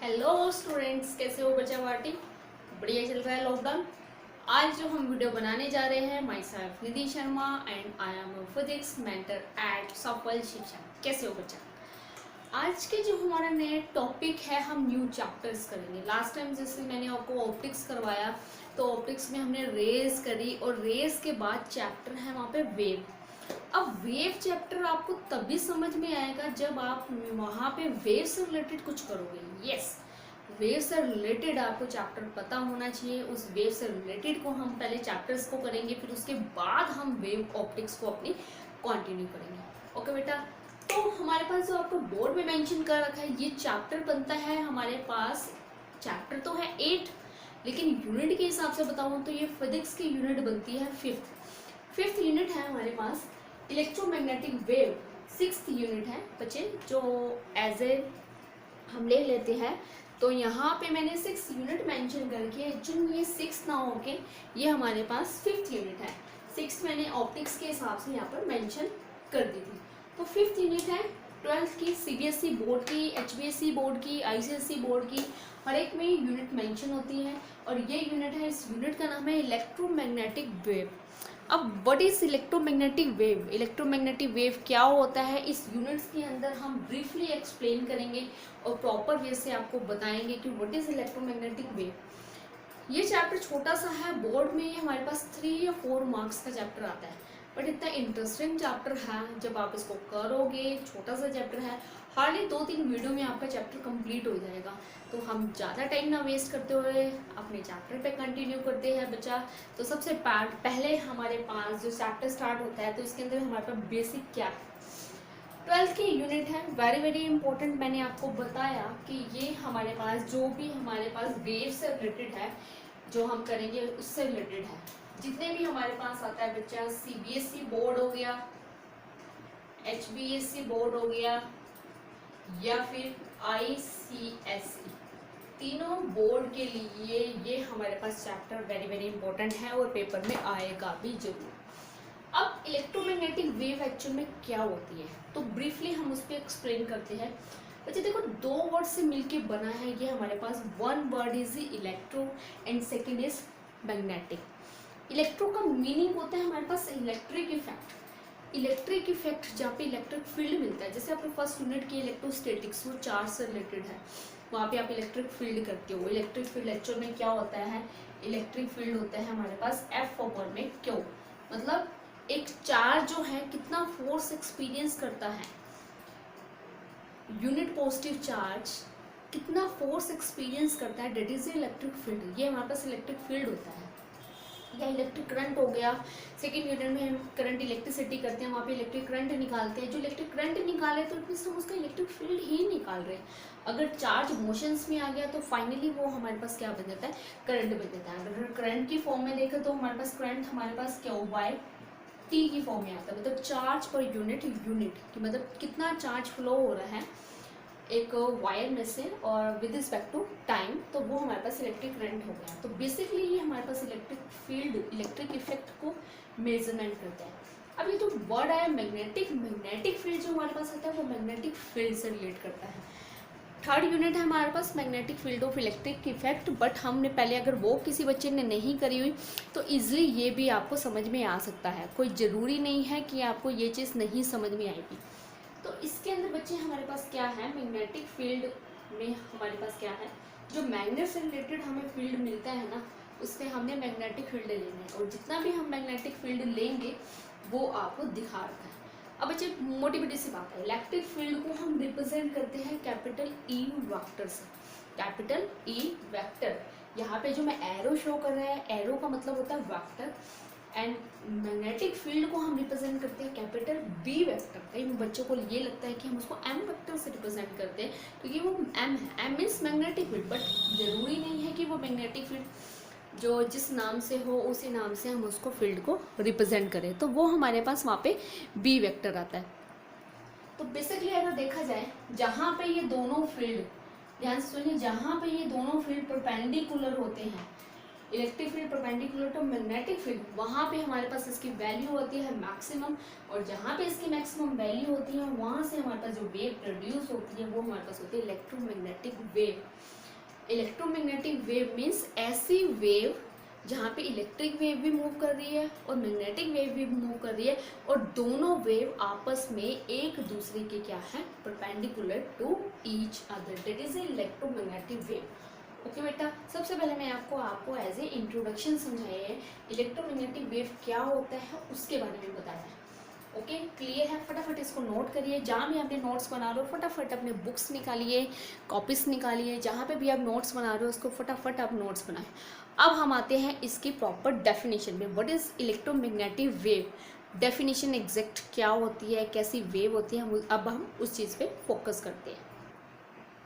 Hello students, कैसे हो बच्चा पार्टी? बढ़िया चल रहा है लॉकडाउन। आज जो हम वीडियो बनाने जा रहे हैं, myself Nidhi Sharma and I am physics mentor at Safal Shiksha. कैसे हो बच्चा? आज के जो हमारा नया टॉपिक है, हम न्यू चैप्टर्स करेंगे। लास्ट टाइम जैसे मैंने आपको ऑप्टिक्स करवाया, तो ऑप्टिक्स में हमने रेज करी और रेज के बाद चैप्टर है वहाँ पे वेव। अब वेव चैप्टर आपको तभी समझ में आएगा जब आप वहाँ पे वेव से रिलेटेड कुछ करोगे। यस, वेव से रिलेटेड आपको चैप्टर पता होना चाहिए। उस वेव से रिलेटेड को हम पहले चैप्टर्स को करेंगे, फिर उसके बाद हम वेव ऑप्टिक्स को अपनी कंटिन्यू करेंगे। ओके बेटा, तो हमारे पास जो आपको बोर्ड में मेंशन कर रखा है, ये चैप्टर बनता है हमारे पास। चैप्टर तो है 8, लेकिन यूनिट के हिसाब से बताऊँ तो ये फिजिक्स की यूनिट बनती है फिफ्थ यूनिट है हमारे पास। इलेक्ट्रोमैग्नेटिक वेव 6th यूनिट है बच्चे, जो एज ए हम ले लेते हैं। तो यहाँ पे मैंने 6 यूनिट मेंशन करके, एक्चुअली ये 6 ना होके ये हमारे पास 5th यूनिट है। 6 मैंने ऑप्टिक्स के हिसाब से यहाँ पर मेंशन कर दी थी। तो 5th यूनिट है 12th की, सीबीएसई बोर्ड की, एचबीएसई बोर्ड की, आईसीएसई बोर्ड की, हर एक में यूनिट मेंशन होती है। और ये यूनिट है, इस यूनिट का नाम है इलेक्ट्रोमैग्नेटिक वेव। अब what is electromagnetic wave? Electromagnetic wave क्या होता है, इस यूनिट्स के अंदर हम ब्रीफली एक्सप्लेन करेंगे और प्रॉपर वे से आपको बताएंगे कि व्हाट इज इलेक्ट्रोमैग्नेटिक वेव। ये चैप्टर छोटा सा है, बोर्ड में हमारे पास 3 या 4 मार्क्स का चैप्टर आता है, बट इतना इंटरेस्टिंग चैप्टर है। जब आप इसको करोगे, छोटा सा चैप्टर है, हार्डली 2-3 वीडियो में आपका चैप्टर कंप्लीट हो जाएगा। तो हम ज़्यादा टाइम ना वेस्ट करते हुए अपने चैप्टर पे कंटिन्यू करते हैं बच्चा। तो सबसे पहले हमारे पास जो चैप्टर स्टार्ट होता है, तो इसके अंदर हमारे पास बेसिक क्या 12th की यूनिट है, वेरी वेरी इंपॉर्टेंट। मैंने आपको बताया कि ये हमारे पास जो भी हमारे पास वेव से रिलेटेड है, जो हम करेंगे उससे रिलेटेड है। जितने भी हमारे पास आता है बच्चा, सीबीएसई बोर्ड हो गया, एचबीएसई बोर्ड हो गया, या फिर आईसीएसई, तीनों बोर्ड के लिए ये हमारे पास चैप्टर वेरी वेरी इंपॉर्टेंट है और पेपर में आएगा भी जरूर। अब इलेक्ट्रोमैग्नेटिक वेव एक्चुअल में क्या होती है, तो ब्रीफली हम उस पर एक्सप्लेन करते हैं। बच्चे देखो, 2 वर्ड से मिलके बना है ये हमारे पास। 1 word is electro and second is magnetic. Electro का मीनिंग होता है हमारे पास इलेक्ट्रिक इफेक्ट। इलेक्ट्रिक इफेक्ट जहाँ पे इलेक्ट्रिक फील्ड मिलता है, जैसे आपने फर्स्ट यूनिट की इलेक्ट्रोस्टैटिक्स, वो चार्ज से रिलेटेड है, वहाँ पे आप इलेक्ट्रिक फील्ड करते हो। इलेक्ट्रिक फील्ड एक्चुअल में क्या होता है, इलेक्ट्रिक फील्ड होता है हमारे पास F ओवर में Q। मतलब एक चार्ज जो है कितना फोर्स एक्सपीरियंस करता है, यूनिट पॉजिटिव चार्ज कितना फोर्स एक्सपीरियंस करता है, डेट इज इलेक्ट्रिक फील्ड। ये हमारे पास इलेक्ट्रिक फील्ड होता है, या इलेक्ट्रिक करंट हो गया। सेकेंड यूनिट में हम करंट इलेक्ट्रिसिटी करते हैं, वहाँ पे इलेक्ट्रिक करंट निकालते हैं। जो इलेक्ट्रिक करंट निकाले तो इट मीन्स हम उसका इलेक्ट्रिक फील्ड ही निकाल रहे हैं। अगर चार्ज मोशंस में आ गया तो फाइनली वो हमारे पास क्या बन जाता है, करंट बन जाता है। अगर करंट की फॉर्म में देखें तो हमारे पास करंट हमारे पास क्या बाय टी की फॉर्म में आता है, मतलब चार्ज पर यूनिट कि मतलब कितना चार्ज फ्लो हो रहा है एक वायर में से और विद रिस्पेक्ट टू टाइम, तो वो हमारे पास इलेक्ट्रिक करंट हो गया। तो बेसिकली ये हमारे पास इलेक्ट्रिक फील्ड, इलेक्ट्रिक इफेक्ट को मेजरमेंट करता है। अब ये जो वर्ड आया मैग्नेटिक फील्ड, जो हमारे पास आता है वो मैग्नेटिक फील्ड से रिलेट करता है। 3rd यूनिट है हमारे पास magnetic field of electric effect, but हमने पहले अगर वो किसी बच्चे ने नहीं करी हुई तो ईजिली ये भी आपको समझ में आ सकता है। कोई ज़रूरी नहीं है कि आपको ये चीज़ नहीं समझ में आएगी। तो इसके अंदर बच्चे हमारे पास क्या है, मैग्नेटिक फील्ड में हमारे पास क्या है, जो मैग्नेट से रिलेटेड हमें फील्ड मिलता है ना, उससे हमने मैग्नेटिक फील्ड लेना है। और जितना भी हम मैग्नेटिक फील्ड लेंगे वो आपको दिखा रखा है। अब बच्चे मोटी मोटी सी बात है, इलेक्ट्रिक फील्ड को हम रिप्रेजेंट करते हैं कैपिटल ई वेक्टर से। कैपिटल ई वेक्टर, यहाँ पे जो मैं एरो शो कर रहा है, एरो का मतलब होता है वेक्टर। एंड मैग्नेटिक फील्ड को हम रिप्रेजेंट करते हैं कैपिटल बी वेक्टर। कई बच्चों को ये लगता है कि हम उसको एम वेक्टर से रिप्रेजेंट करते हैं क्योंकि वो एम है, M means magnetic field, but जरूरी नहीं है कि वो मैग्नेटिक फील्ड जो जिस नाम से हो उसी नाम से हम उसको फील्ड को रिप्रेजेंट करें। तो वो हमारे पास वहाँ पे बी वेक्टर आता है। तो बेसिकली अगर देखा जाए, जहाँ पे ये दोनों फील्ड, ध्यान से सुनिए, जहाँ पे ये दोनों फील्ड परपेंडिकुलर होते हैं, electric field perpendicular to magnetic field, वहाँ पे हमारे पास इसकी वैल्यू होती है मैक्सिमम, और जहाँ पे इसकी मैक्सिमम वैल्यू होती है वहाँ से हमारे पास जो वेव प्रोड्यूस होती है वो हमारे पास होती है electromagnetic wave. Electromagnetic wave means ऐसी वेव जहाँ पे इलेक्ट्रिक वेव भी मूव कर रही है और मैग्नेटिक वेव भी मूव कर रही है, और दोनों वेव आपस में एक दूसरे के क्या है, perpendicular to each other, that is electromagnetic wave. Okay बेटा, सबसे पहले मैं आपको एज ए इंट्रोडक्शन समझाया है इलेक्ट्रोमैग्नेटिक वेव क्या होता है, उसके बारे में बताया है। ओके, क्लियर है? फटाफट इसको नोट करिए, जहाँ भी आपने नोट्स बना रहे हो फटाफट अपने बुक्स निकालिए, कॉपीज निकालिए, जहाँ पे भी आप नोट्स बना रहे हो उसको फटाफट आप नोट्स बनाएं। अब हम आते हैं इसकी प्रॉपर डेफिनेशन में, what is electromagnetic wave, definition exact क्या होती है, कैसी वेव होती है, अब हम उस चीज़ पे फोकस करते हैं।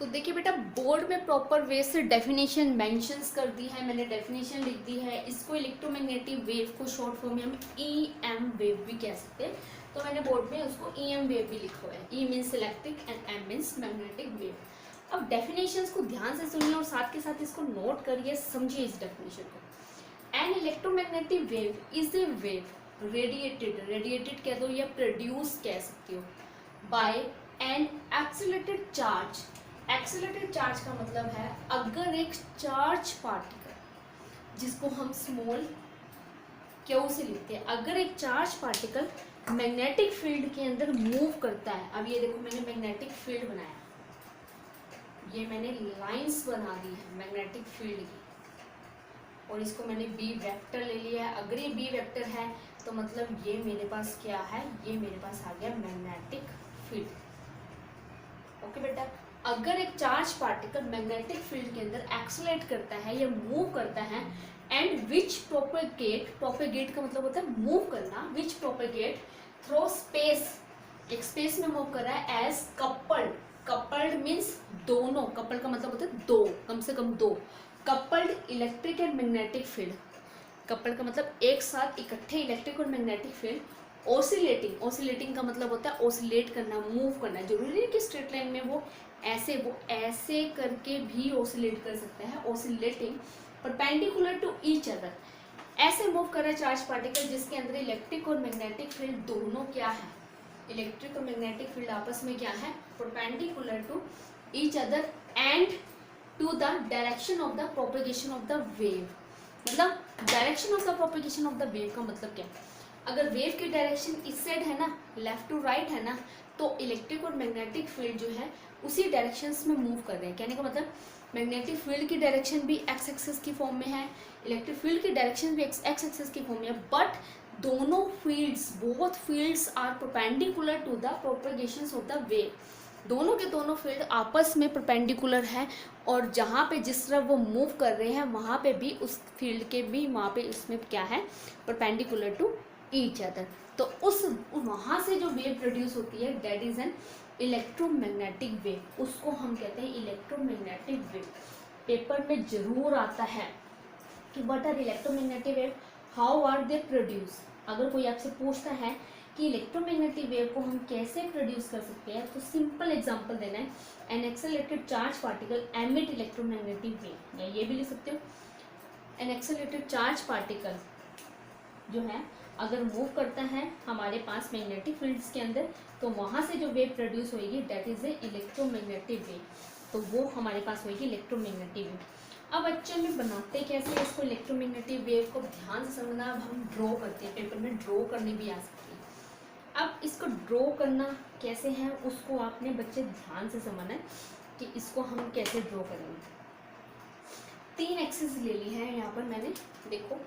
तो देखिए बेटा, बोर्ड में प्रॉपर वे से डेफिनेशन मेंशंस कर दी है, मैंने डेफिनेशन लिख दी है। इसको इलेक्ट्रोमैग्नेटिक वेव को शॉर्ट फॉर्म में हम EM वेव भी कह सकते हैं, तो मैंने बोर्ड में उसको EM वेव भी लिखा हुआ है। E means electric and M means magnetic wave. अब डेफिनेशंस को ध्यान से सुनिए और साथ के साथ इसको नोट करिए, समझिए इस डेफिनेशन को। An electromagnetic wave is a wave radiated कह दो या प्रोड्यूस कह सकते हो by an accelerated charge. Accelerated charge का मतलब है अगर एक चार्ज पार्टिकल, जिसको हम स्मॉल क्यू से लिखते हैं, अगर एक चार्ज पार्टिकल मैग्नेटिक फील्ड के अंदर मूव करता है, अब ये देखो मैंने मैग्नेटिक फील्ड बनाया, ये मैंने लाइंस बना दी है मैग्नेटिक फील्ड की, और इसको मैंने बी वेक्टर ले लिया है। अगर ये बी वेक्टर है तो मतलब ये मेरे पास क्या है, ये मेरे पास आ गया मैग्नेटिक फील्ड। ओके बेटा, अगर एक चार्ज पार्टिकल मैग्नेटिक फील्ड के अंदर एक्सेलरेट करता है या मूव करता है, एंड विच प्रोपेगेट का मतलब होता है मूव करना, विच प्रोपेगेट थ्रू स्पेस, एक स्पेस में मूव कर रहा है एज कपल्ड मीन्स दोनों, कपल्ड का मतलब होता है दो, कम से कम दो, coupled electric and magnetic field. Coupled का मतलब एक साथ इकट्ठे इलेक्ट्रिक और मैग्नेटिक फील्ड। ओसिलेटिंग का मतलब होता है ओसिलेट करना, मूव करना, जरूरी नहीं कि स्ट्रेट लाइन में वो ऐसे करके भी ओसिलेट कर सकता है। Oscillating perpendicular to each other, ऐसे मूव कर रहा है चार्ज पार्टिकल जिसके अंदर इलेक्ट्रिक और मैग्नेटिक फील्ड दोनों क्या है, इलेक्ट्रिक और मैग्नेटिक फील्ड आपस में क्या है, perpendicular to each other and to the direction of the propagation of the wave. मतलब direction of the propagation of the wave का मतलब क्या, अगर वेव की डायरेक्शन इस साइड है ना, लेफ्ट टू राइट है ना, तो इलेक्ट्रिक और मैग्नेटिक फील्ड जो है उसी डायरेक्शंस में मूव कर रहे हैं। कहने का मतलब मैग्नेटिक फील्ड की डायरेक्शन भी एक्स एक्सिस की फॉर्म में है, इलेक्ट्रिक फील्ड की डायरेक्शन भी एक्स एक्सिस की फॉर्म में है, बट दोनों fields, both fields are perpendicular to the propagations of the wave. दोनों के दोनों फील्ड आपस में परपेंडिकुलर है, और जहाँ पे जिस तरफ वो मूव कर रहे हैं वहाँ पे भी उस फील्ड के भी वहाँ पे उसमें क्या है, परपेंडिकुलर टू ईच अदर। तो उस वहाँ से जो वेव प्रोड्यूस होती है that is an electromagnetic wave, उसको हम कहते हैं इलेक्ट्रोमैग्नेटिक वेव। पेपर में जरूर आता है कि what are electromagnetic wave, how are they produce. अगर कोई आपसे पूछता है कि इलेक्ट्रोमैग्नेटिक वेव को हम कैसे प्रोड्यूस कर सकते हैं, तो सिंपल एग्जांपल देना है, N accelerated charge particle emit electromagnetic wave, या ये भी लिख सकते हो एन एक्सेलरेटेड चार्ज पार्टिकल जो है अगर मूव करता है हमारे पास मैग्नेटिक फील्ड्स के अंदर, तो वहाँ से जो वेव प्रोड्यूस होगी that is A electromagnetic wave, तो वो हमारे पास होगी इलेक्ट्रोमैग्नेटिक वेव। अब बच्चों में बनाते कैसे हैं इसको, इलेक्ट्रोमैग्नेटिक वेव को ध्यान से समझना। अब हम ड्रॉ करते हैं, पेपर में ड्रॉ करनी भी आ सकती है। अब इसको ड्रॉ करना कैसे है उसको आपने बच्चे ध्यान से समझना है कि इसको हम कैसे ड्रॉ करेंगे। 3 एक्सिस ले ली है यहाँ पर मैंने, देखो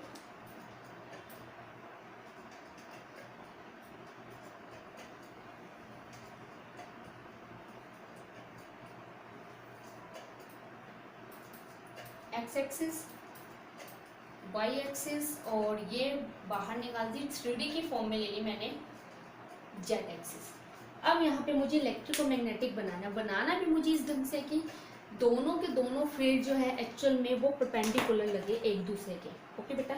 एक्स एक्सिस, वाई एक्सिस, और ये बाहर निकाल दी 3D की फॉर्म में ले ली मैंने जेड एक्सिस। अब यहाँ पे मुझे इलेक्ट्रोमैग्नेटिक बनाना भी मुझे इस ढंग से कि दोनों के दोनों फील्ड जो है एक्चुअल में वो परपेंडिकुलर लगे एक दूसरे के। ओके बेटा,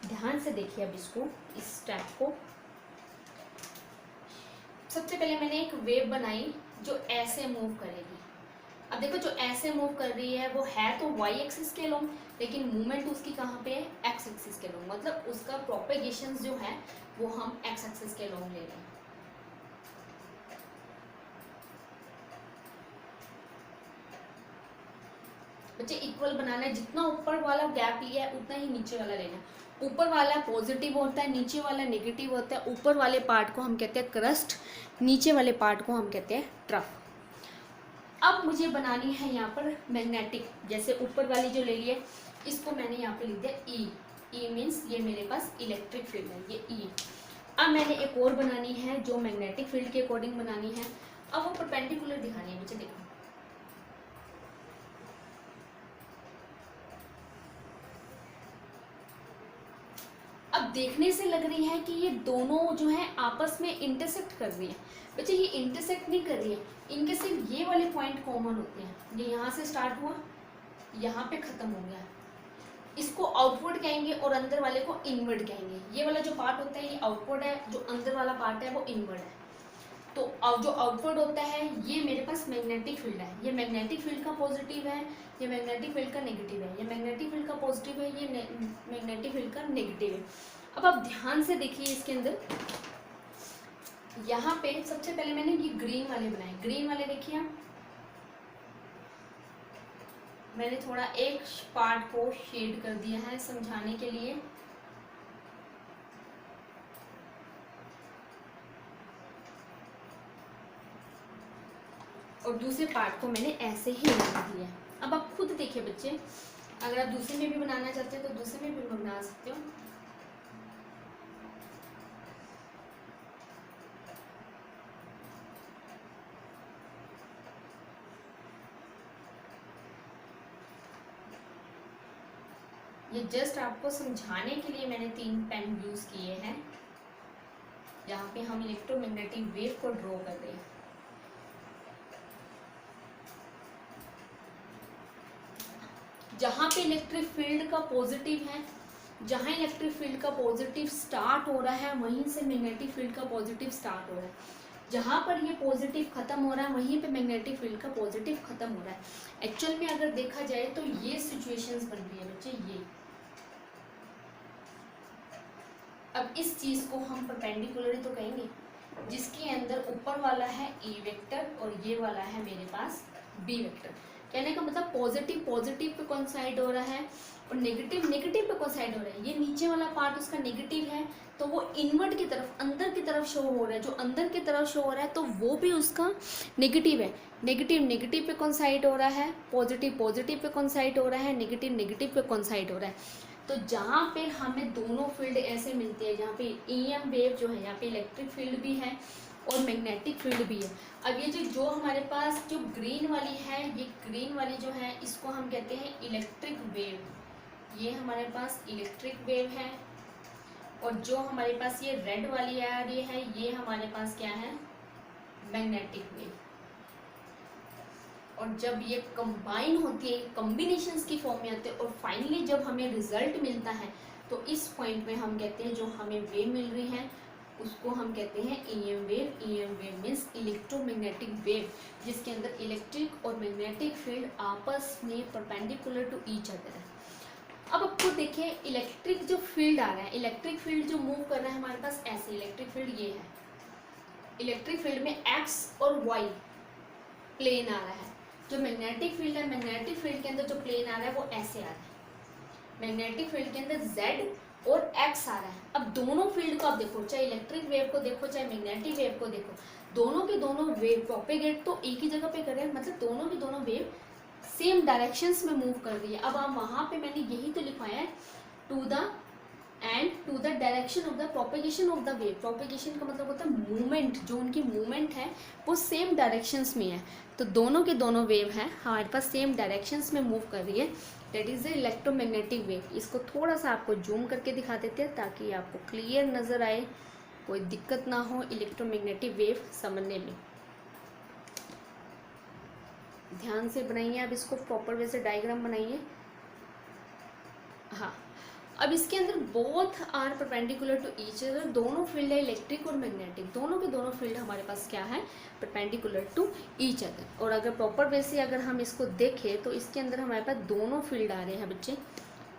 ध्यान से देखिए अब इसको, इस स्टेप को। सबसे पहले मैंने एक वेव बनाई जो ऐसे मूव करेगी। अब देखो जो ऐसे मूव कर रही है वो है तो वाई एक्सिस के लॉन्ग, लेकिन मूवमेंट उसकी कहाँ पे है, एक्स एक्सिस के लॉन्ग, मतलब उसका प्रोपेगेशन जो है वो हम एक्स एक्सिस के लॉन्ग ले रहे हैं। बच्चे इक्वल बनाना है, जितना ऊपर वाला गैप लिया है उतना ही नीचे वाला लेना है। ऊपर वाला पॉजिटिव होता है, नीचे वाला नेगेटिव होता है। ऊपर वाले पार्ट को हम कहते हैं क्रस्ट, नीचे वाले पार्ट को हम कहते हैं ट्रफ। अब मुझे बनानी है यहाँ पर मैग्नेटिक, जैसे ऊपर वाली जो ले ली है इसको मैंने यहाँ पे लिख दिया ई। ई मीन्स ये मेरे पास इलेक्ट्रिक फील्ड है, ये ई। अब मैंने एक और बनानी है जो मैग्नेटिक फील्ड के अकॉर्डिंग बनानी है। अब वो परपेंडिकुलर दिखानी है मुझे, देखो अब देखने से लग रही है कि ये दोनों जो है आपस में इंटरसेक्ट कर रही है। बच्चे ये इंटरसेक्ट नहीं कर रही है, इनके सिर्फ ये वाले पॉइंट कॉमन होते हैं। ये यहाँ से स्टार्ट हुआ, यहाँ पे खत्म हो गया, इसको आउटवर्ड कहेंगे और अंदर वाले को इनवर्ड कहेंगे। ये वाला जो पार्ट होता है ये आउटवर्ड है, जो अंदर वाला पार्ट है वो इनवर्ड है। तो अब जो आउटवर्ड होता है ये मेरे पास मैग्नेटिक फील्ड है, ये मैग्नेटिक फील्ड का पॉजिटिव है, ये मैग्नेटिक फील्ड का नेगेटिव है, ये मैग्नेटिक फील्ड का पॉजिटिव है, ये मैग्नेटिक फील्ड का नेगेटिव है। अब आप ध्यान से देखिए इसके अंदर, यहाँ पे सबसे पहले मैंने ये ग्रीन वाले बनाए। ग्रीन वाले देखिए आप, मैंने थोड़ा एक पार्ट को शेड कर दिया है समझाने के लिए। और दूसरे पार्ट को मैंने ऐसे ही बना दिया। अब आप खुद देखिए बच्चे, अगर आप दूसरे में भी बनाना चाहते हो तो दूसरे में भी बना सकते हो। ये जस्ट आपको समझाने के लिए मैंने 3 पेन यूज किए हैं, जहाँ पे हम इलेक्ट्रोमैग्नेटिक वेव को ड्रॉ कर रहे हैं। जहाँ पे इलेक्ट्रिक फील्ड का पॉजिटिव है, जहाँ इलेक्ट्रिक फील्ड का पॉजिटिव स्टार्ट हो रहा है वहीं से मैग्नेटिक फील्ड का पॉजिटिव स्टार्ट हो रहा है। जहाँ पर ये पॉजिटिव खत्म हो रहा है वहीं पे मैग्नेटिक फील्ड का पॉजिटिव खत्म हो रहा है। एक्चुअल में अगर देखा जाए तो ये सिचुएशंस बन रही है बच्चे, ये। अब इस चीज को हम परपेंडिकुलर तो कहेंगे, जिसके अंदर ऊपर वाला है ई वेक्टर और ये वाला है मेरे पास बी वेक्टर। कहने का मतलब पॉजिटिव पॉजिटिव पे कोइंसाइड हो रहा है और नेगेटिव नेगेटिव पे कोइंसाइड हो रहा है। ये नीचे वाला पार्ट उसका नेगेटिव है तो वो इनवर्ड की तरफ, अंदर की तरफ शो हो रहा है। जो अंदर की तरफ शो हो रहा है तो वो भी उसका नेगेटिव है। नेगेटिव नेगेटिव पे कोइंसाइड हो रहा है, पॉजिटिव पॉजिटिव पे कोइंसाइड हो रहा है, नेगेटिव नेगेटिव पे कोइंसाइड हो रहा है। तो जहाँ पे हमें दोनों फील्ड ऐसे मिलती है, जहाँ पे ईएम वेव जो है, यहाँ पे इलेक्ट्रिक फील्ड भी है और मैग्नेटिक फील्ड भी है। अब ये जो हमारे पास जो ग्रीन वाली है, ये ग्रीन वाली जो है इसको हम कहते हैं इलेक्ट्रिक वेव। ये हमारे पास इलेक्ट्रिक वेव है। और जो हमारे पास ये रेड वाली आ रही है ये हमारे पास क्या है, मैग्नेटिक वेव। और जब ये कंबाइन होती है, कॉम्बिनेशंस की फॉर्म में आते हैं और फाइनली जब हमें रिजल्ट मिलता है तो इस पॉइंट में हम कहते हैं जो हमें वेव मिल रही है उसको हम कहते हैं EM wave. EM wave means electromagnetic wave, जिसके अंदर इलेक्ट्रिक और मैग्नेटिक फील्ड आपस में परपेंडिकुलर टू ईच अदर है। अब आपको देखिए इलेक्ट्रिक जो फील्ड आ रहा है, इलेक्ट्रिक फील्ड जो मूव कर रहा है हमारे पास ऐसे, इलेक्ट्रिक फील्ड ये है। इलेक्ट्रिक फील्ड में एक्स और वाई प्लेन आ रहा है। जो मैग्नेटिक फील्ड है, मैग्नेटिक फील्ड के अंदर जो प्लेन आ रहा है वो ऐसे आ रहा है। मैग्नेटिक फील्ड के अंदर z और x आ रहा है। अब दोनों फील्ड को आप देखो, चाहे इलेक्ट्रिक वेव को देखो चाहे मैग्नेटिक वेव को देखो, दोनों के दोनों वेव प्रोपेगेट तो एक ही जगह पे कर रहे हैं, मतलब दोनों के दोनों वेव सेम डायरेक्शंस में मूव कर रही है। अब आप वहाँ पे मैंने यही तो लिखवाया है, to the direction of the propagation of the wave. Propagation का मतलब होता है मूवमेंट, जो उनकी मूवमेंट है वो सेम डायरेक्शंस में है। तो दोनों के दोनों वेव हैं हमारे पास सेम डायरेक्शंस में मूव कर रही है, that is the electromagnetic wave. इसको थोड़ा सा आपको जूम करके दिखा देते हैं ताकि आपको क्लियर नज़र आए, कोई दिक्कत ना हो इलेक्ट्रोमैग्नेटिक वेव समझने में। ध्यान से बनाइए आप इसको, प्रॉपर वे से डायग्राम बनाइए। हाँ, अब इसके अंदर both are perpendicular to each other, दोनों फील्ड है इलेक्ट्रिक और मैग्नेटिक, दोनों के दोनों फील्ड हमारे पास क्या है, परपेंडिकुलर टू ईच अदर। और अगर प्रॉपर वे से अगर हम इसको देखें तो इसके अंदर हमारे पास दोनों फील्ड आ रहे हैं बच्चे।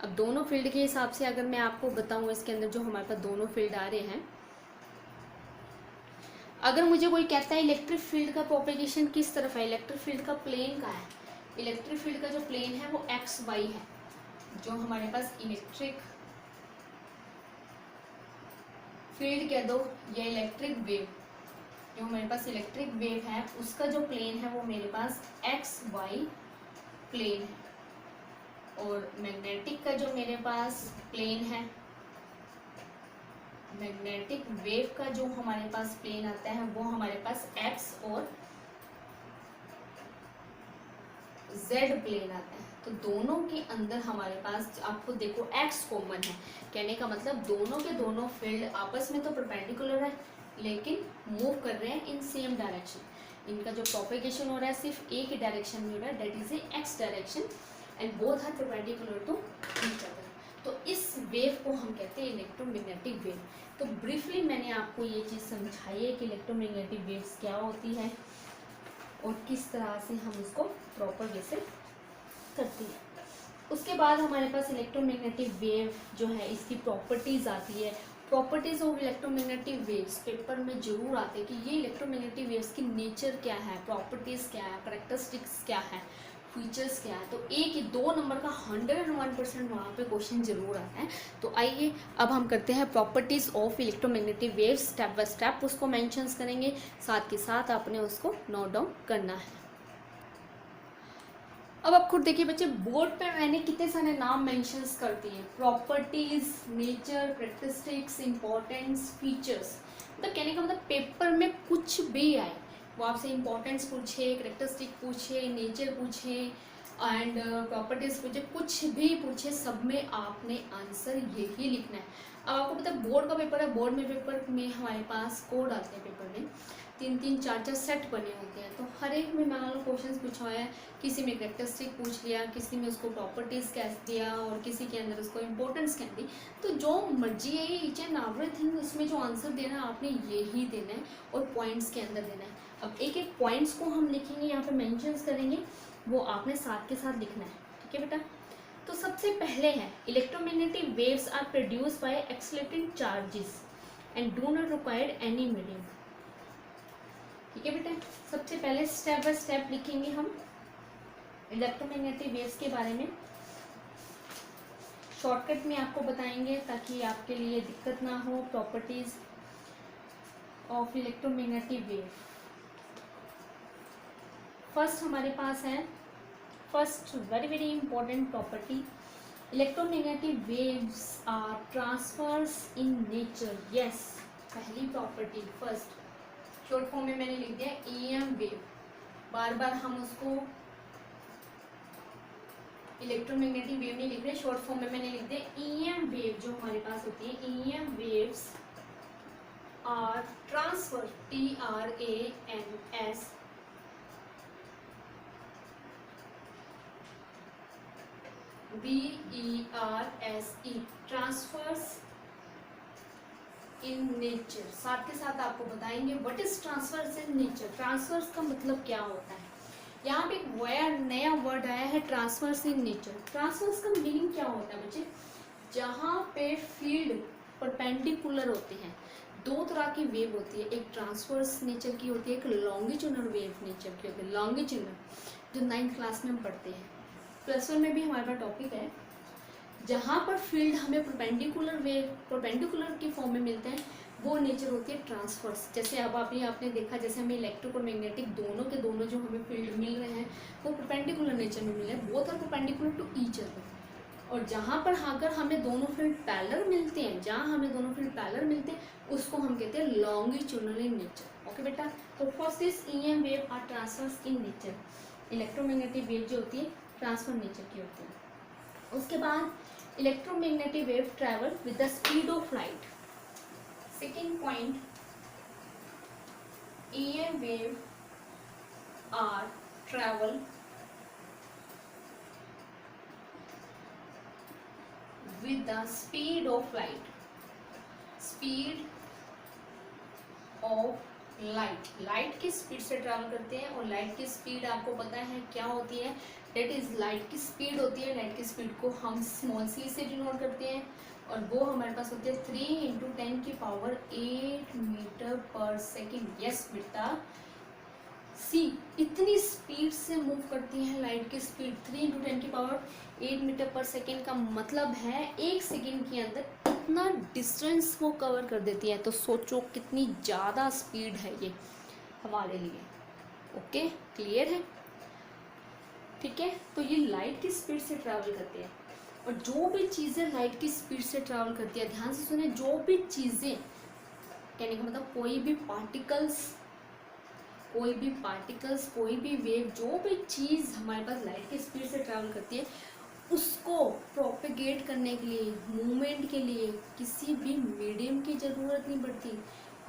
अब दोनों फील्ड के हिसाब से अगर मैं आपको बताऊँ इसके अंदर जो हमारे पास दोनों फील्ड आ रहे हैं, अगर मुझे कोई कहता है इलेक्ट्रिक फील्ड का प्रोपेगेशन किस तरफ है, इलेक्ट्रिक फील्ड का प्लेन का है, इलेक्ट्रिक फील्ड का जो प्लेन है वो एक्स वाई है। जो हमारे पास इलेक्ट्रिक फील्ड कह दो या इलेक्ट्रिक वेव, जो हमारे पास इलेक्ट्रिक वेव है उसका जो प्लेन है वो मेरे पास एक्स वाई प्लेन है। और मैग्नेटिक का जो मेरे पास प्लेन है, मैग्नेटिक वेव का जो हमारे पास प्लेन आता है वो हमारे पास एक्स और जेड प्लेन आता है। तो दोनों के अंदर हमारे पास आपको देखो एक्स कॉमन है, कहने का मतलब दोनों के दोनों फील्ड आपस में तो परपेंडिकुलर है लेकिन मूव कर रहे हैं इन सेम डायरेक्शन। इनका जो प्रोपेगेशन हो रहा है सिर्फ एक ही डायरेक्शन में हो रहा है, that is a x direction, and both are perpendicular to each other. तो इस वेव को हम कहते हैं इलेक्ट्रोमैग्नेटिक वेव। तो ब्रीफली मैंने आपको ये चीज़ समझाई है कि इलेक्ट्रोमैग्नेटिक वेव्स क्या होती है और किस तरह से हम उसको प्रॉपर वे से करती है। उसके बाद हमारे पास इलेक्ट्रोमैग्नेटिक वेव जो है इसकी प्रॉपर्टीज़ आती है। Properties of electromagnetic waves paper में जरूर आते हैं कि ये इलेक्ट्रोमैग्नेटिक वेव्स की नेचर क्या है, प्रॉपर्टीज़ क्या है, करैक्टरिस्टिक्स क्या है, फीचर्स क्या है। तो एक ही 2 नंबर का 101% वहाँ पे क्वेश्चन जरूर आता है। तो आइए अब हम करते हैं properties of electromagnetic waves, step by step उसको मेंशंस करेंगे, साथ के साथ आपने उसको नोट डाउन करना है। अब आप खुद देखिए बच्चे, बोर्ड पे मैंने कितने सारे नाम मेंशंस कर दिए, properties, nature, characteristics, importance, features. मतलब कहने का मतलब पेपर में कुछ भी आए वो आपसे इंपॉर्टेंस पूछे, करैक्टरिस्टिक पूछे, नेचर पूछे एंड प्रॉपर्टीज पूछे, कुछ भी पूछे, सब में आपने आंसर यही लिखना है। अब आपको पता है बोर्ड का पेपर है, बोर्ड में पेपर में हमारे पास कोड आते हैं, पेपर में 3-3, 4-4 सेट बने होते हैं। तो हर एक में मान लो क्वेश्चन पूछा है, किसी में करैक्टरिस्टिक पूछ लिया, किसी में उसको प्रॉपर्टीज़ कह दिया और किसी के अंदर उसको इंपॉर्टेंस कह दी। तो जो मर्जी है ईच एंड एवरीथिंग उसमें जो आंसर देना है आपने यही देना है और पॉइंट्स के अंदर देना है। अब एक एक पॉइंट्स को हम लिखेंगे, यहाँ पे मेंशंस करेंगे, वो आपने साथ के साथ लिखना है, ठीक है बेटा। तो सबसे पहले है electromagnetic waves are produced by accelerating charges and do not require any medium, ठीक है बेटा। सबसे पहले स्टेप बाय स्टेप लिखेंगे हम इलेक्ट्रोमैग्नेटिक वेव्स के बारे में, शॉर्टकट में आपको बताएंगे ताकि आपके लिए दिक्कत ना हो। Properties of electromagnetic wave, first हमारे पास है, first very very important property, electromagnetic waves are transverse in nature. Yes, पहली प्रॉपर्टी फर्स्ट, शॉर्ट फॉर्म में मैंने लिख दिया ईएम वेव, बार बार हम उसको इलेक्ट्रोमैग्नेटिक वेव नहीं लिख रहे, शॉर्ट फॉर्म में मैंने लिख दिया ईएम वेव। जो हमारे पास होती है EM waves are transverse, TRANS VERSE, transverse in nature. साथ के साथ आपको बताएंगे what is transverse in nature, transverse का मतलब क्या होता है। यहाँ पे एक नया वर्ड आया है ट्रांसफर्स इन नेचर। ट्रांसफर्स का मीनिंग क्या होता है बच्चे, जहाँ पे फील्ड परपेंडिकुलर होते हैं। दो तरह की वेव होती है, एक ट्रांसफर्स नेचर की होती है, एक लॉन्गिट्यूडनल वेव नेचर की होती है। लॉन्गिट्यूडनल जो 9th क्लास में हम पढ़ते हैं, +1 में भी हमारे पास टॉपिक है, जहाँ पर फील्ड हमें परपेंडिकुलर वेव, परपेंडिकुलर के फॉर्म में मिलते हैं, वो नेचर होती है ट्रांसफर्स। जैसे अब आपने देखा, जैसे हमें इलेक्ट्रिक और मैग्नेटिक दोनों के दोनों जो हमें फील्ड मिल रहे हैं वो परपेंडिकुलर नेचर में मिल रहे हैं, both are perpendicular to each other. और जहाँ पर अगर हमें दोनों फील्ड पैरेलल मिलते हैं, जहाँ हमें दोनों फील्ड पैरेलल मिलते हैं उसको हम कहते हैं लॉन्गिट्यूडनल इन नेचर। ओके बेटा, तो first is EM wave are transverse in nature, electromagnetic wave जो होती है ट्रांसफर नेचर की होती है। उसके बाद electromagnetic wave travel with the speed of light. Second point, EM wave are travel with the speed of light. Speed of light, light की speed से ट्रैवल करते हैं और लाइट की स्पीड आपको पता है क्या होती है, डेट इज लाइट की स्पीड होती है। लाइट की स्पीड को हम स्मॉल सी से डिनोट करते हैं और वो हमारे पास होती है 3 × 10⁸ मीटर पर सेकेंड। यस बेटा, सी इतनी स्पीड से मूव करती है लाइट की स्पीड 3 × 10⁸ मीटर पर सेकेंड का मतलब है एक सेकेंड के अंदर इतना डिस्टेंस वो कवर कर देती है। तो सोचो कितनी ज़्यादा स्पीड है ये हमारे लिए। ओके, क्लियर है? ठीक है, तो ये लाइट की स्पीड से ट्रैवल करती है और जो भी चीज़ें लाइट की स्पीड से ट्रैवल करती है, ध्यान से सुने, जो भी चीज़ें, कहने का मतलब कोई भी पार्टिकल्स, कोई भी वेव, जो भी चीज़ हमारे पास लाइट की स्पीड से ट्रैवल करती है, उसको प्रोपेगेट करने के लिए, मूवमेंट के लिए किसी भी मीडियम की ज़रूरत नहीं पड़ती।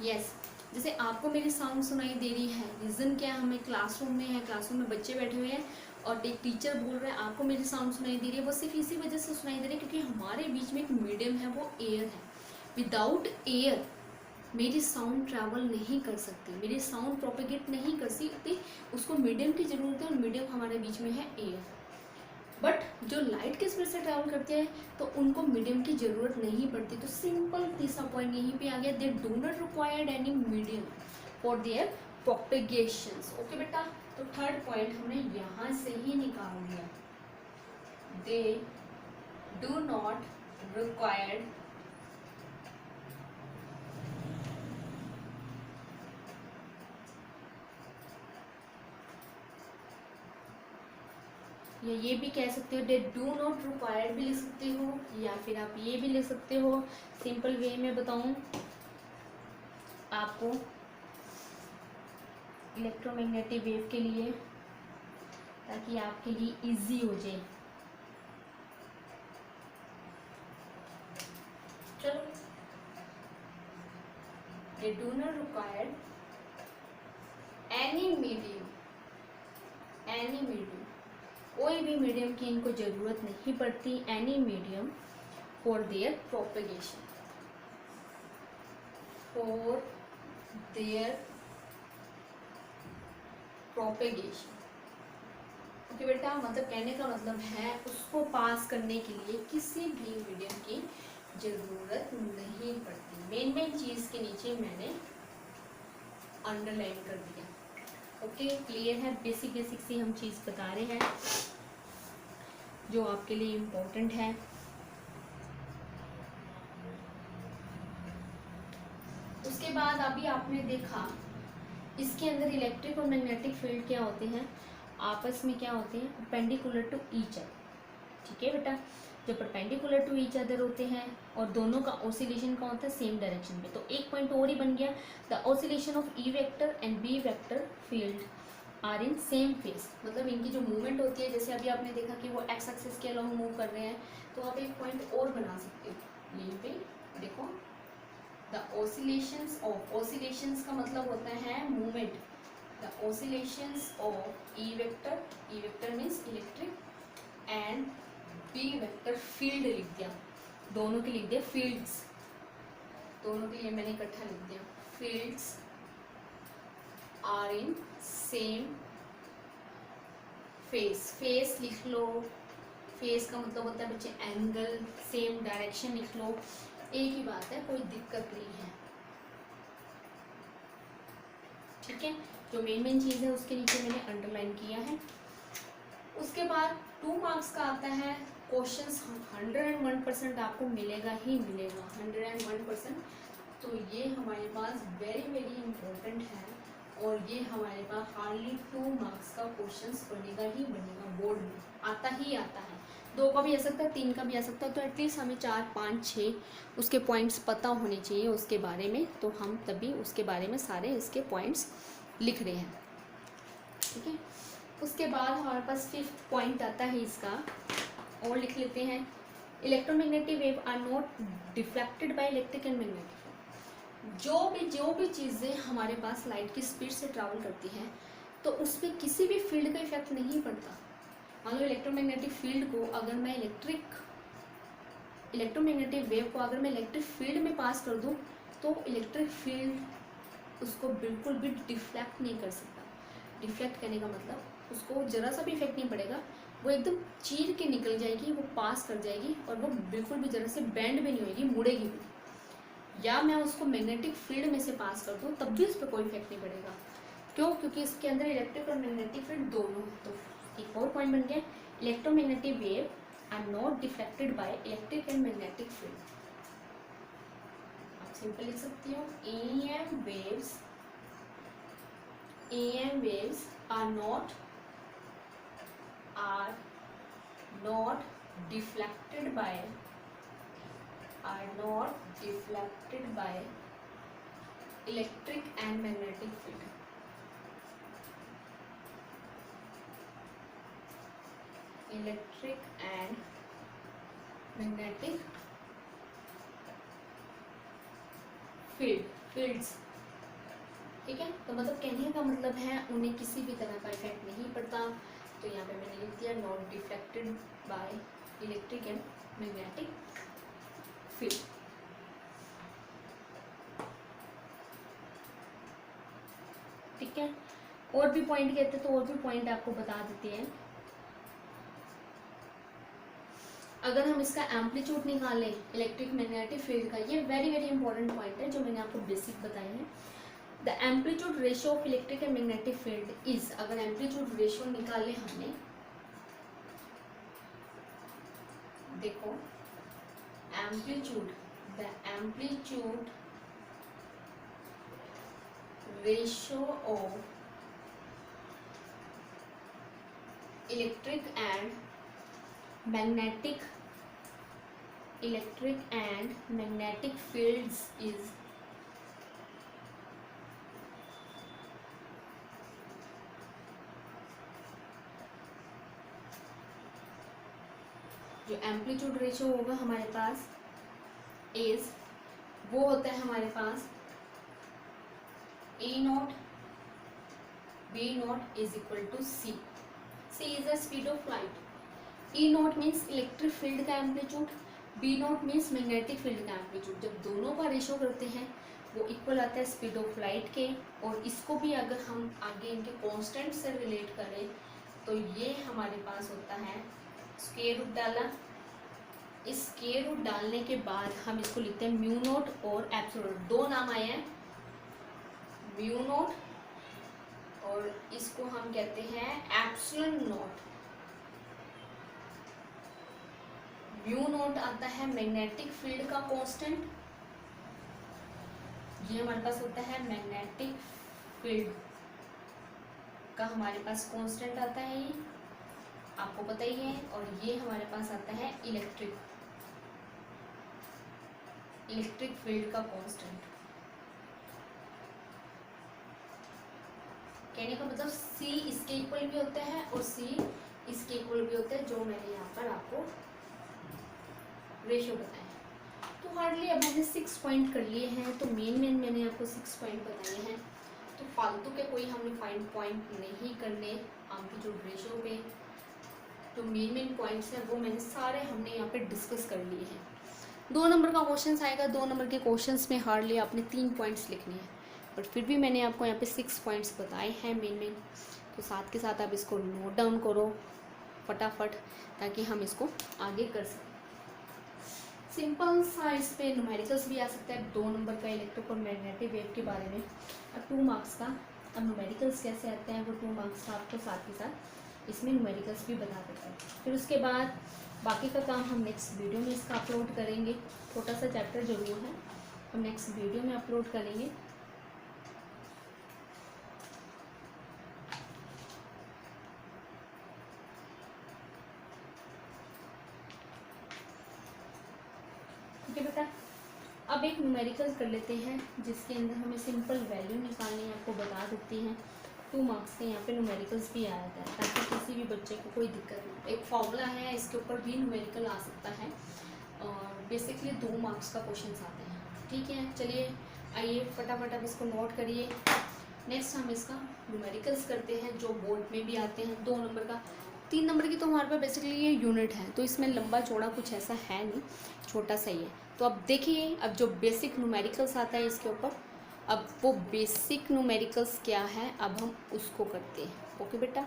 यस, जैसे आपको मेरी साउंड सुनाई दे रही है, रीज़न क्या है, हमें क्लासरूम में है, क्लासरूम में बच्चे बैठे हुए हैं और एक टीचर बोल रहे हैं, आपको मेरी साउंड सुनाई दे रही है, वो सिर्फ इसी वजह से सुनाई दे रही है क्योंकि हमारे बीच में एक मीडियम है, वो एयर है। विदाउट एयर मेरी साउंड ट्रैवल नहीं कर सकती, मेरी साउंड प्रोपेगेट नहीं कर सकती, उसको मीडियम की ज़रूरत है और मीडियम हमारे बीच में है एयर। बट जो लाइट की स्पीड से ट्रैवल करते हैं तो उनको मीडियम की ज़रूरत नहीं पड़ती। तो सिंपल तीसरा पॉइंट यहीं पे आ गया, they do not required any medium for their propagations. Okay बेटा, तो थर्ड पॉइंट हमने यहाँ से ही निकाल दिया, दे डू नॉट रिक्वायर्ड या ये भी कह सकते हो, दे डू नॉट रिक्वायर्ड भी लिख सकते हो या फिर आप ये भी लिख सकते हो। सिंपल वे में बताऊं आपको, इलेक्ट्रोमैग्नेटिक वेव के लिए, ताकि आपके लिए इजी हो जाए। चलो, दे do not required any medium, कोई भी मीडियम की इनको ज़रूरत नहीं पड़ती, any medium for there propagation, for their propagation. Okay बेटा, मतलब कहने का मतलब है उसको पास करने के लिए किसी भी मीडियम की ज़रूरत नहीं पड़ती। मेन चीज़ के नीचे मैंने अंडरलाइन कर दिया। ओके, क्लियर है? बेसिक सी हम चीज़ बता रहे हैं जो आपके लिए इम्पोर्टेंट है। उसके बाद अभी आपने देखा इसके अंदर इलेक्ट्रिक और मैग्नेटिक फील्ड क्या होते हैं, आपस में क्या होते हैं, परपेंडिकुलर टू ईच अदर। ठीक है बेटा, जो परपेंडिकुलर टू ईच अदर होते हैं और दोनों का ऑसिलेशन का होता है सेम डायरेक्शन में। तो एक पॉइंट और ही बन गया, the oscillation of E vector and B vector field are in same phase. मतलब इनकी जो मूवमेंट होती है, जैसे अभी आपने देखा कि वो एक्स एक्सिस के अलोंग मूव कर रहे हैं, तो आप एक पॉइंट और बना सकते हो। यहीं पे देखो, द ऑसिलेशंस ऑफ, ऑसिलेशंस का मतलब होता है movement, the oscillations of E vector means electric, and B vector field लिख दिया, दोनों के लिख दिया फील्ड्स, दोनों के लिए मैंने इकट्ठा लिख दिया, fields are in same phase. Phase लिख लो, फेस का मतलब होता है बच्चे एंगल, सेम डायरेक्शन लिख लो, एक ही बात है, कोई दिक्कत नहीं है। ठीक है, जो मेन चीज़ है उसके नीचे मैंने अंडरलाइन किया है। उसके बाद 2 मार्क्स का आता है क्वेश्चंस, 101% आपको मिलेगा ही मिलेगा, 101%। तो ये हमारे पास वेरी इम्पोर्टेंट है और ये हमारे पास हार्डली 2 मार्क्स का क्वेश्चंस बनेगा ही बनेगा, बोर्ड में आता ही आता है। 2 का भी आ सकता है, 3 का भी आ सकता है, तो एटलीस्ट हमें 4, 5, 6 उसके पॉइंट्स पता होने चाहिए उसके बारे में, तो हम तभी उसके बारे में सारे इसके पॉइंट्स लिख रहे हैं। ठीक है, उसके बाद हमारे पास 5th पॉइंट आता है इसका, और लिख लेते हैं, electromagnetic wave are not deflected by electric and magnetic. जो भी चीज़ें हमारे पास लाइट की स्पीड से ट्रैवल करती हैं तो उस पर किसी भी फील्ड का इफेक्ट नहीं पड़ता। मान लो इलेक्ट्रोमैग्नेटिक फील्ड को अगर मैं इलेक्ट्रिक इलेक्ट्रोमैग्नेटिक वेव को अगर मैं इलेक्ट्रिक फील्ड में पास कर दूँ तो इलेक्ट्रिक फील्ड उसको बिल्कुल भी डिफ्लेक्ट नहीं कर सकता। डिफ्लेक्ट करने का मतलब उसको ज़रा सा भी इफेक्ट नहीं पड़ेगा, वो एकदम चीर के निकल जाएगी, वो पास कर जाएगी और वो बिल्कुल भी ज़रा से बेंड भी नहीं होगी, मुड़ेगी भी। या मैं उसको मैग्नेटिक फील्ड में से पास कर दूँ तब भी उस पर कोई इफेक्ट नहीं पड़ेगा। क्यों? क्योंकि इसके अंदर इलेक्ट्रिक और मैग्नेटिक फील्ड दोनों हैं। तो एक और पॉइंट बन गया, electromagnetic wave are not deflected by electric and magnetic field. आप सिंपल लिख सकती हो, EM waves are not deflected by electric and magnetic field. Electric and magnetic fields, ठीक है। तो मतलब कहने का मतलब है उन्हें किसी भी तरह का इफेक्ट नहीं पड़ता। तो यहाँ पे मैंने लिख दिया not deflected by electric and magnetic field. ठीक है, और भी पॉइंट कहते तो और भी पॉइंट आपको बता देते हैं। अगर हम इसका एम्पलीट्यूड निकालें इलेक्ट्रिक मैग्नेटिक फील्ड का, ये वेरी वेरी इंपॉर्टेंट पॉइंट है जो मैंने आपको बेसिक बताए हैं। The amplitude ratio of electric and magnetic field is, अगर एम्पलीट्यूड रेशियो निकाले हमने, देखो amplitude, the amplitude ratio of electric and magnetic fields is जो एम्पलीट्यूड रेशियो होगा हमारे पास इज, वो होता है हमारे पास E0 B0 is equal to C. C is the speed of light. E0 means electric field का amplitude, B0 means magnetic field का amplitude. जब दोनों का रेशियो करते हैं वो इक्वल आता है स्पीड ऑफ लाइट के। और इसको भी अगर हम आगे इनके कांस्टेंट से रिलेट करें तो ये हमारे पास होता है स्क्वायर रूट डाला। इस स्क्वायर रूट डालने के बाद हम इसको लिखते हैं म्यू नोट और एप्सिलॉन। दो नाम आए हैं, म्यू नोट और इसको हम कहते हैं एप्सिलॉन नोट। म्यू नोट आता है मैग्नेटिक फील्ड का कांस्टेंट, ये हमारे पास होता है मैग्नेटिक फील्ड का हमारे पास कांस्टेंट आता है, ये आपको पता ही है। और ये हमारे पास आता है इलेक्ट्रिक फील्ड का कांस्टेंट। कहने का मतलब C इसके इक्वल भी होता है और C इसके इक्वल भी होता है, जो मैंने यहाँ पर आपको रेशियो बताया। तो हार्डली अब मैंने 6 पॉइंट कर लिए हैं, तो मेन मैंने आपको 6 पॉइंट बताए हैं। तो फालतू के कोई हमने फाइन पॉइंट नहीं करने एम्पलीट्यूड रेशियो पे। जो मेन पॉइंट्स हैं वो मैंने सारे हमने यहाँ पे डिस्कस कर लिए हैं। 2 नंबर का क्वेश्चन आएगा, 2 नंबर के क्वेश्चंस में हार्डली आपने 3 पॉइंट्स लिखने हैं, बट फिर भी मैंने आपको यहाँ पे 6 पॉइंट्स बताए हैं मेन। तो साथ के साथ आप इसको नोट डाउन करो फटाफट, ताकि हम इसको आगे कर सकें। सिंपल सा इस पे न्यूमेरिकल्स भी आ सकता है 2 नंबर का इलेक्ट्रिक और मैग्नेटिक वेव के बारे में, और 2 मार्क्स का। अब न्यूमेरिकल्स कैसे आते हैं वो 2 मार्क्स का आपको साथ ही साथ इसमें न्यूमेरिकल्स भी बता देता है। फिर उसके बाद बाकी का काम हम नेक्स्ट वीडियो में इसका अपलोड करेंगे। छोटा सा चैप्टर जरूर है, हम नेक्स्ट वीडियो में अपलोड करेंगे। ठीक है बेटा, अब एक न्यूमेरिकल कर लेते हैं जिसके अंदर हमें सिंपल वैल्यू निकालनी आपको बता देती हैं। 2 मार्क्स के यहाँ पे न्यूमेरिकल्स भी आ जाता है, ताकि किसी भी बच्चे को कोई दिक्कत ना। एक फॉर्मूला है, इसके ऊपर भी न्यूमेरिकल आ सकता है, और बेसिकली 2 मार्क्स का क्वेश्चन आते हैं। ठीक है, चलिए आइए फटाफट अब इसको नोट करिए। नेक्स्ट हम इसका न्यूमेरिकल्स करते हैं जो बोर्ड में भी आते हैं 2 नंबर का। 3 नंबर की तो हमारे पास बेसिकली ये यूनिट है, तो इसमें लंबा चौड़ा कुछ ऐसा है नहीं, छोटा सा ही है। तो अब देखिए, अब जो बेसिक न्यूमेरिकल्स आता है इसके ऊपर, अब वो बेसिक न्यूमेरिकल्स क्या है अब हम उसको करते हैं। ओके बेटा,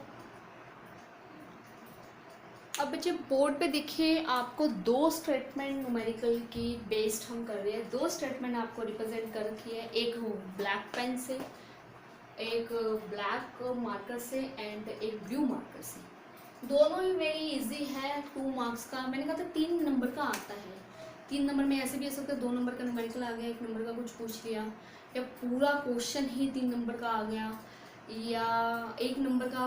अब बच्चे बोर्ड पे देखिए, आपको 2 स्टेटमेंट न्यूमेरिकल की बेस्ड हम कर रहे हैं। 2 स्टेटमेंट आपको रिप्रेजेंट कर रखी है, एक ब्लैक पेन से, एक ब्लैक मार्कर से एंड एक ब्लू मार्कर से। दोनों ही वेरी इजी है, 2 मार्क्स का। मैंने कहा था 3 नंबर का आता है। 3 नंबर में ऐसे भी हो सकता है 2 नंबर का न्यूमेरिकल आ गया, 1 नंबर का कुछ पूछ लिया, या पूरा क्वेश्चन ही 3 नंबर का आ गया, या 1 नंबर का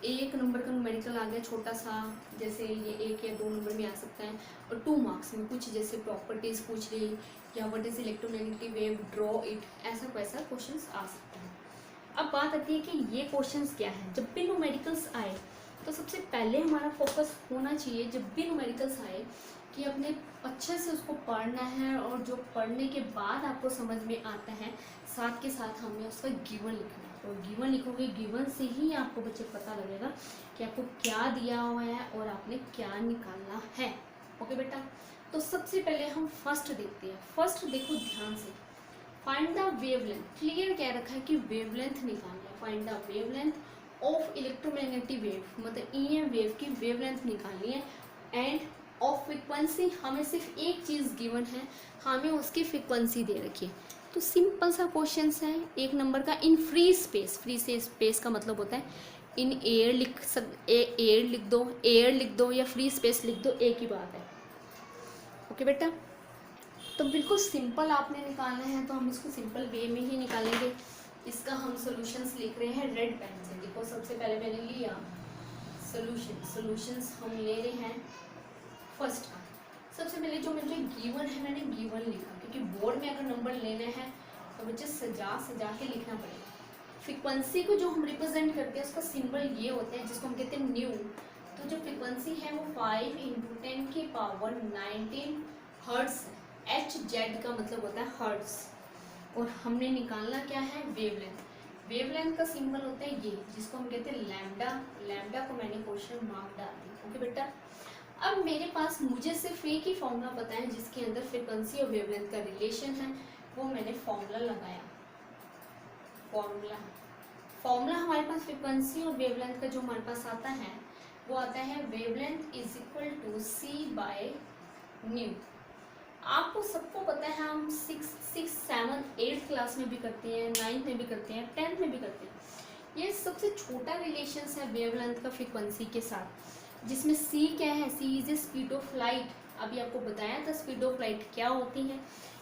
1 नंबर का न्यूमेरिकल आ गया छोटा सा, जैसे ये 1 या 2 नंबर में आ सकता है। और 2 मार्क्स में कुछ जैसे प्रॉपर्टीज पूछ ली, या what is electromagnetic wave, draw it, ऐसा वैसा क्वेश्चन आ सकता है। अब बात आती है कि ये क्वेश्चंस क्या है। जब भी न्यूमेरिकल्स आए तो सबसे पहले हमारा फोकस होना चाहिए, जब भी न्यूमेरिकल्स आए, कि अपने अच्छे से उसको पढ़ना है, और जो पढ़ने के बाद आपको समझ में आता है, साथ के साथ हमें उसका गिवन लिखना है। और गिवन लिखोगे, गिवन से ही आपको बच्चे पता लगेगा कि आपको क्या दिया हुआ है और आपने क्या निकालना है। ओके बेटा, तो सबसे पहले हम फर्स्ट देखते हैं। फर्स्ट देखो ध्यान से, फाइंड द वेवलेंथ। क्लियर कह रखा है कि वेवलेंथ निकालना है। Find the wavelength of electromagnetic wave, मतलब ईएम वेव की वेवलेंथ निकालनी है। एंड ऑफ फ्रीक्वेंसी, हमें सिर्फ एक चीज़ गिवन है, हमें उसकी फ्रीक्वेंसी दे रखी है। तो सिंपल सा क्वेश्चन है, 1 नंबर का। इन फ्री स्पेस, फ्री से स्पेस का मतलब होता है इन एयर एयर लिख दो, एयर लिख दो, या फ्री स्पेस लिख दो, एक ही बात है। ओके बेटा, तो बिल्कुल सिंपल आपने निकालना है, तो हम इसको सिंपल वे में ही निकालेंगे। इसका हम सॉल्यूशंस लिख रहे हैं रेड पेन से। देखो, सबसे पहले मैंने लिया सॉल्यूशंस हम ले रहे हैं फर्स्ट का। सबसे पहले जो मुझे गिवन है, मैंने गिवन लिखा, क्योंकि बोर्ड में अगर नंबर लेने हैं तो बच्चे सजा सजा के लिखना पड़ेगा। फ्रीक्वेंसी को जो हम रिप्रेजेंट करते हैं उसका सिंबल ये होता है, जिसको हम कहते हैं न्यू। तो जो फ्रीक्वेंसी है वो 5 × 10⁻19 हर्ट्ज है। एच जेड का मतलब होता है हर्ट्ज। और हमने निकालना क्या है, वेवलेंथ। वेवलेंथ का सिंबल होता है ये, जिसको हम कहते हैं लैम्डा। लैम्डा को मैंने क्वेश्चन मार्क डाल दिया। ओके बेटा, अब मेरे पास मुझे सिर्फ एक ही फॉर्मूला पता है जिसके अंदर फ्रीक्वेंसी और वेवलेंथ का रिलेशन है, वो मैंने फॉर्मूला लगाया। फॉर्मूला हमारे पास फ्रीक्वेंसी और वेवलेंथ का जो हमारे पास आता है वो आता है wavelength is equal to c by nu. आपको सबको पता है, हम 6, 7, 8 क्लास में भी करते हैं, 9th में भी करते हैं, 10th में भी करते हैं। ये सबसे छोटा रिलेशन है वेवलेंथ का फ्रीक्वेंसी के साथ, जिसमें सी क्या है, C is a speed of light. अभी आपको बताया था स्पीड ऑफ लाइट क्या होती है।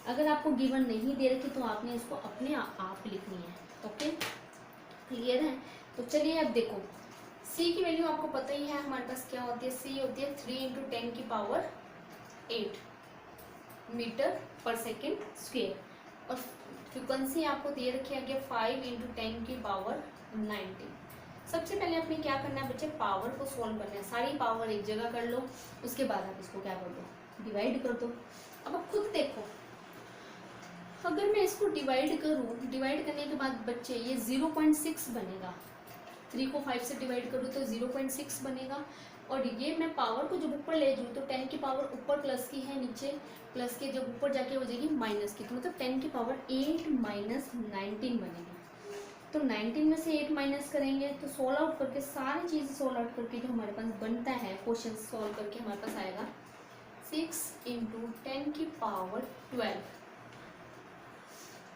अगर आपको गिवन नहीं दे रखी तो आपने इसको अपने आप लिखनी है। ओके, क्लियर है। तो चलिए अब देखो, सी की वैल्यू आपको पता ही है हमारे पास क्या होती है। सी होती है 3 × 10⁸ मीटर पर सेकेंड स्क्वेयर। और फ्रिक्वेंसी आपको दे रखी है 5 × 10⁻19। सबसे पहले आपने क्या करना है बच्चे, पावर को सॉल्व करना है। सारी पावर एक जगह कर लो, उसके बाद आप इसको क्या कर दो, डिवाइड कर दो। अब आप खुद देखो, अगर मैं इसको डिवाइड करूँ, डिवाइड करने के बाद बच्चे ये 0.6 बनेगा। 3 को 5 से डिवाइड करूँ तो 0.6 बनेगा। और ये मैं पावर को जब ऊपर ले जाऊँ तो 10 की पावर ऊपर प्लस की है, नीचे प्लस के, जब ऊपर जाके हो जाएगी माइनस की, तो मतलब 10 की पावर 8 - 19 बनेगी। तो 19 में से 8 माइनस करेंगे तो सोल्व आउट करके, सारी चीज़ सोल्व आउट करके जो हमारे पास बनता है, क्वेश्चन सॉल्व करके हमारे पास आएगा 6 × 10⁻12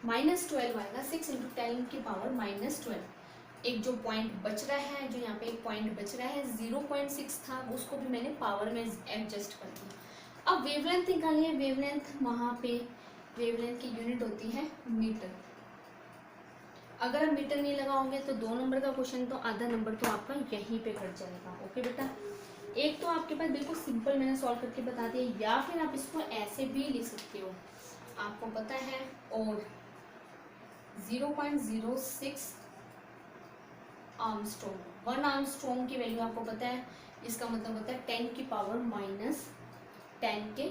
-12 आएगा। 6 × 10⁻12। एक जो पॉइंट बच रहा है, जो यहाँ पे एक पॉइंट बच रहा है 0.6 था, उसको भी मैंने पावर में एडजस्ट कर दिया। अब वेवलेंथ निकालनी है। वेवलेंथ, वहाँ पे वेवलेंथ की यूनिट होती है मीटर। अगर आप मीटर नहीं लगाओगे तो 2 नंबर का क्वेश्चन तो आधा नंबर तो आपका यहीं पे कट जाएगा। ओके बेटा, एक तो आपके पास बिल्कुल सिंपल मैंने सॉल्व करके बता दिया, या फिर आप इसको ऐसे भी लिख सकते हो। आपको पता है, और 0.06 आर्मस्ट्रॉन्ग, 1 आर्मस्ट्रॉन्ग की वैल्यू आपको पता है, इसका मतलब होता है 10 की पावर -10 के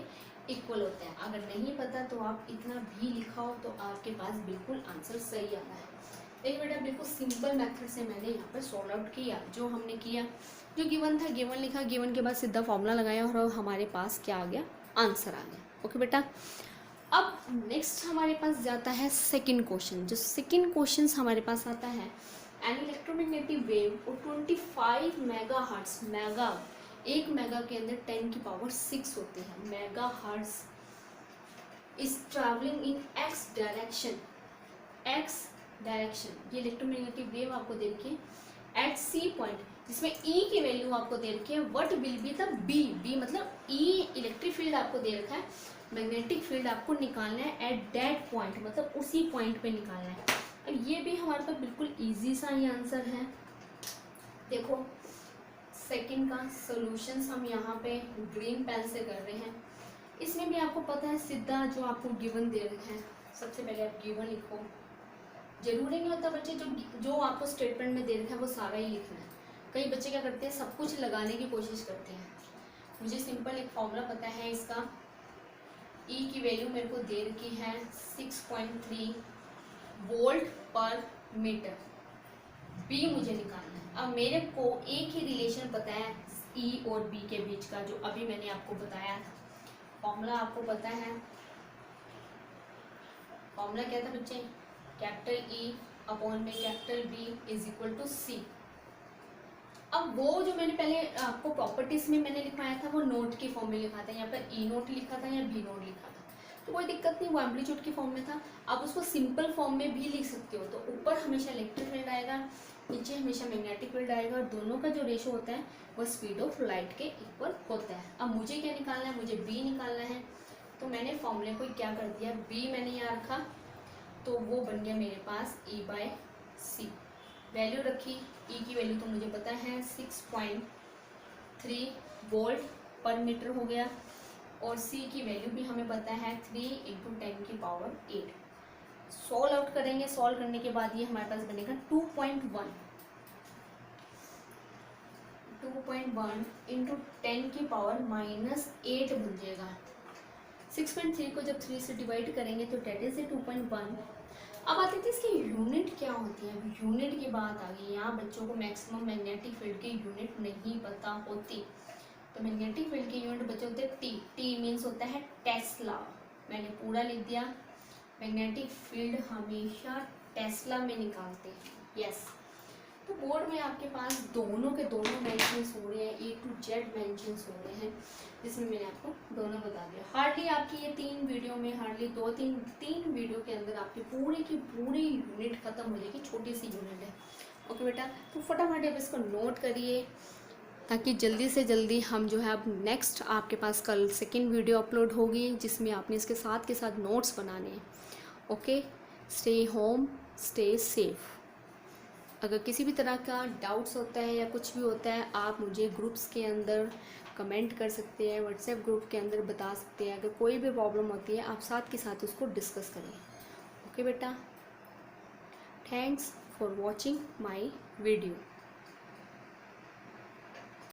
इक्वल होता है। अगर नहीं पता तो आप इतना भी लिखाओ तो आपके पास बिल्कुल आंसर सही आता है। देखिए बेटा, बिल्कुल सिंपल मेथड से मैंने यहाँ पर सॉल्व आउट किया। जो हमने किया, जो गिवन था गिवन लिखा, गिवन के बाद सीधा फॉर्मूला लगाया और हमारे पास क्या आ गया, आंसर आ गया। ओके बेटा, अब नेक्स्ट हमारे पास जाता है सेकंड क्वेश्चन। जो सेकंड क्वेश्चन हमारे पास आता है, एन इलेक्ट्रोमैग्नेटिक वेव और 25 मेगाहर्ट्ज, मेगा 1 मेगा के अंदर 10 की पावर 6 होती है, megahertz is travelling in x direction, x direction. ये इलेक्ट्रोमैग्नेटिक वेव आपको दे रखी है एट सी पॉइंट, जिसमें ई की वैल्यू आपको दे रखी है, what will be the B, B मतलब ई इलेक्ट्रिक फील्ड आपको दे रखा है, मैग्नेटिक फील्ड आपको निकालना है एट दैट पॉइंट, मतलब उसी पॉइंट पे निकालना है। अब ये भी हमारे पास बिल्कुल इजी सा ही आंसर है। देखो सेकंड का सॉल्यूशंस हम यहाँ पे ग्रीन पेन से कर रहे हैं। इसमें भी आपको पता है सीधा जो आपको गिवन दे रखा है, सबसे पहले आप गिवन लिखो। जरूरी नहीं होता बच्चे जो आपको स्टेटमेंट में दे रखा है वो सारा ही लिखना है। कई बच्चे क्या करते हैं, सब कुछ लगाने की कोशिश करते हैं। मुझे सिंपल एक फॉर्मूला पता है इसका, ई की वैल्यू मेरे को दे रखी है 6.3 वोल्ट पर मीटर, बी मुझे निकालना है। अब मेरे को एक ही रिलेशन पता है ई और बी के बीच का, जो अभी मैंने आपको बताया था। फॉर्मूला आपको पता है, फॉर्मूला क्या था बच्चे, कैपिटल ई अपॉन में capital B is equal to C. अब वो जो मैंने पहले आपको प्रॉपर्टीज में मैंने लिखवाया था वो नोट की फॉर्म में लिखा था, यहाँ पर ई नोट लिखा था या बी नोट लिखा था, तो कोई दिक्कत नहीं, वो एम्पलीट्यूड की फॉर्म में था। आप उसको सिंपल फॉर्म में भी लिख सकते हो। तो ऊपर हमेशा इलेक्ट्रिक फील्ड आएगा, नीचे हमेशा मैग्नेटिक फील्ड आएगा, और दोनों का जो रेशो होता है वो स्पीड ऑफ लाइट के इक्वल होता है। अब मुझे क्या निकालना है, मुझे बी निकालना है। तो मैंने फॉर्मूले को क्या कर दिया, बी मैंने यहाँ रखा, तो वो बन गया मेरे पास ई बाय सी। वैल्यू रखी, ई की वैल्यू तो मुझे पता है 6.3 वोल्ट पर मीटर हो गया, और सी की वैल्यू भी हमें पता है 3 × 10 की पावर 8। सॉल्व आउट करेंगे, सॉल्व करने के बाद ये हमारे पास बनेगा 2.1 × 10 की पावर -8 बन जाएगा। 6.3 को जब 3 से डिवाइड करेंगे तो डेट इज 2.1। अब आती थी इसकी यूनिट क्या होती है। अब यूनिट की बात आ गई, यहाँ बच्चों को मैक्सिमम मैग्नेटिक फील्ड की यूनिट नहीं पता होती। तो मैग्नेटिक फील्ड की यूनिट बच्चे होते हैं टी, टी मीन्स होता है टेस्ला। मैंने पूरा लिख दिया, मैग्नेटिक फील्ड हमेशा टेस्ला में निकालते हैं। यस, तो बोर्ड में आपके पास दोनों के दोनों मेंशंस हो रहे हैं, A to Z मेंशंस हो रहे हैं, जिसमें मैंने आपको दोनों बता दिया। हार्डली आपकी ये 3 वीडियो में, हार्डली 2-3 वीडियो के अंदर आपकी पूरी की पूरी यूनिट खत्म हो जाएगी, छोटी सी यूनिट है। ओके बेटा, तो फटाफट आप इसको नोट करिए, ताकि जल्दी से जल्दी हम जो है अब नेक्स्ट आपके पास कल सेकेंड वीडियो अपलोड होगी, जिसमें आपने इसके साथ नोट्स बनाने हैं। Okay, stay home, stay safe. अगर किसी भी तरह का डाउट्स होता है या कुछ भी होता है, आप मुझे ग्रुप्स के अंदर कमेंट कर सकते हैं, व्हाट्सएप ग्रुप के अंदर बता सकते हैं। अगर कोई भी प्रॉब्लम होती है, आप साथ के साथ उसको डिस्कस करें। ओके बेटा, thanks for watching my video.